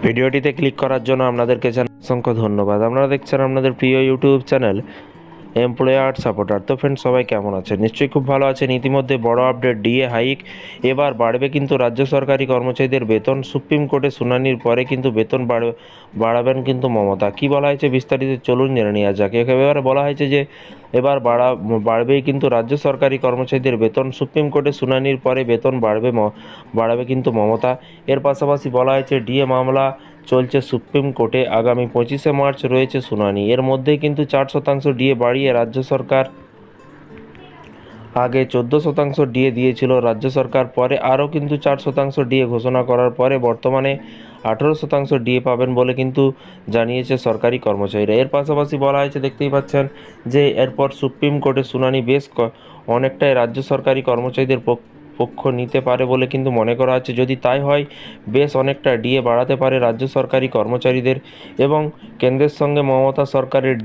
ভিডিওটিতে ক্লিক করার জন্য আপনাদেরকে জানাই অসংখ্য ধন্যবাদ। আপনারা দেখছেন আপনাদের প্রিয় ইউটিউব চ্যানেল এমপ্লয়ার সাপোর্টার। তো ফ্রেন্ডস, সবাই কেমন আছেন? নিশ্চয়ই খুব ভালো আছেন। ইতিমধ্যে বড় আপডেট, ডিএ হাইক এবার বাড়বে কিন্তু রাজ্য সরকারি কর্মচারীদের বেতন। সুপ্রিম কোর্টে শুনানির পরে কিন্তু বেতন বাড়াবেন কিন্তু মমতা। কি বলা হয়েছে বিস্তারিত চলুন জেনে নেওয়া যাক। একেবারে বলা হয়েছে যে এবার বাড়বেই কিন্তু রাজ্য সরকারি কর্মচারীদের বেতন। সুপ্রিম কোর্টে শুনানির পরে বেতন বাড়াবে কিন্তু মমতা। এর পাশাপাশি বলা হয়েছে ডিএ মামলা চলছে সুপ্রিম কোর্টে, আগামী 25শে মার্চ রয়েছে শুনানি। এর মধ্যেই কিন্তু 4% ডিএ বাড়িয়ে রাজ্য সরকার, আগে 14% ডিএ দিয়েছিল রাজ্য সরকার, পরে আরও কিন্তু 4% ডিএ ঘোষণা করার পরে বর্তমানে 18% ডিএ পাবেন বলে কিন্তু জানিয়েছে সরকারি কর্মচারীরা। এর পাশাপাশি বলা হয়েছে, দেখতেই পাচ্ছেন যে এরপর সুপ্রিম কোর্টের শুনানি বেশ অনেকটাই রাজ্য সরকারি কর্মচারীদের পক্ষ নিতে পারে বলে কিন্তু মনে করা হচ্ছে। যদি তাই হয়, বেশ অনেকটা ডিএ বাড়াতে পারে রাজ্য সরকারি কর্মচারীদের। এবং কেন্দ্রের সঙ্গে মমতা সরকারের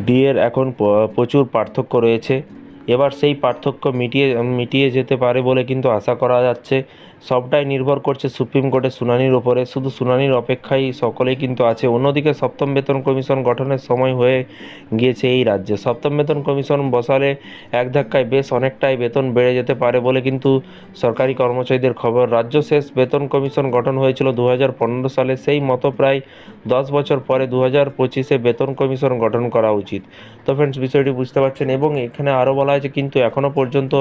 ডিএর এখন প্রচুর পার্থক্য রয়েছে। এবার সেই পার্থক্য মিটিয়ে যেতে পারে বলে কিন্তু আশা করা যাচ্ছে। সবটাই নির্ভর করছে সুপ্রিম কোর্টের শুনানির ওপরে। শুধু শুনানির অপেক্ষায় সকলেই কিন্তু আছে। অন্যদিকে সপ্তম বেতন কমিশন গঠনের সময় হয়ে গিয়েছে এই রাজ্যে। সপ্তম বেতন কমিশন বসালে এক ধাক্কায় বেশ অনেকটাই বেতন বেড়ে যেতে পারে বলে কিন্তু সরকারি কর্মচারীদের খবর। রাজ্য শেষ বেতন কমিশন গঠন হয়েছিল 2015 সালে। সেই মতো প্রায় 10 বছর পরে 2025-এ বেতন কমিশন গঠন করা উচিত। তো ফ্রেন্ডস, বিষয়টি বুঝতে পারছেন। এবং এখানে আরও বলা হয়েছে কিন্তু এখনও পর্যন্ত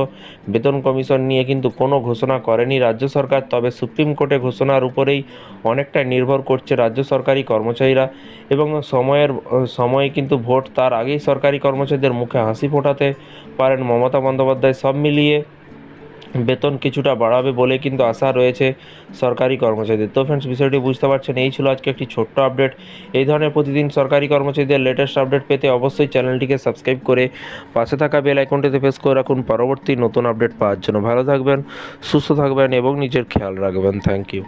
বেতন কমিশন নিয়ে কিন্তু কোনো ঘোষণা করেনি রাজ্য সরকার। তবে সুপ্রিম কোর্টে ঘোষণার উপরেই অনেকটা নির্ভর করছে রাজ্য সরকারি কর্মচারীরা। এবং সময়ে কিন্তু ভোট, তার আগেই সরকারি কর্মচারীদের মুখে হাসি ফোটাতে পারেন মমতা বন্দ্যোপাধ্যায়। সব মিলিয়ে বেতন কিছুটা বাড়াবে বলে কিন্তু আশা রয়েছে সরকারি কর্মচারীদের। তো ফ্রেন্ডস, বিষয়টি বুঝতে পারছেন। এই ছিল আজকে একটি ছোট্ট আপডেট। এই ধরনের প্রতিদিন সরকারি কর্মচারীদের লেটেস্ট আপডেট পেতে অবশ্যই চ্যানেলটিকে সাবস্ক্রাইব করে পাশে থাকা বেল আইকনটিতে প্রেস করে রাখুন পরবর্তী নতুন আপডেট পাওয়ার জন্য। ভালো থাকবেন, সুস্থ থাকবেন এবং নিজের খেয়াল রাখবেন। Thank you.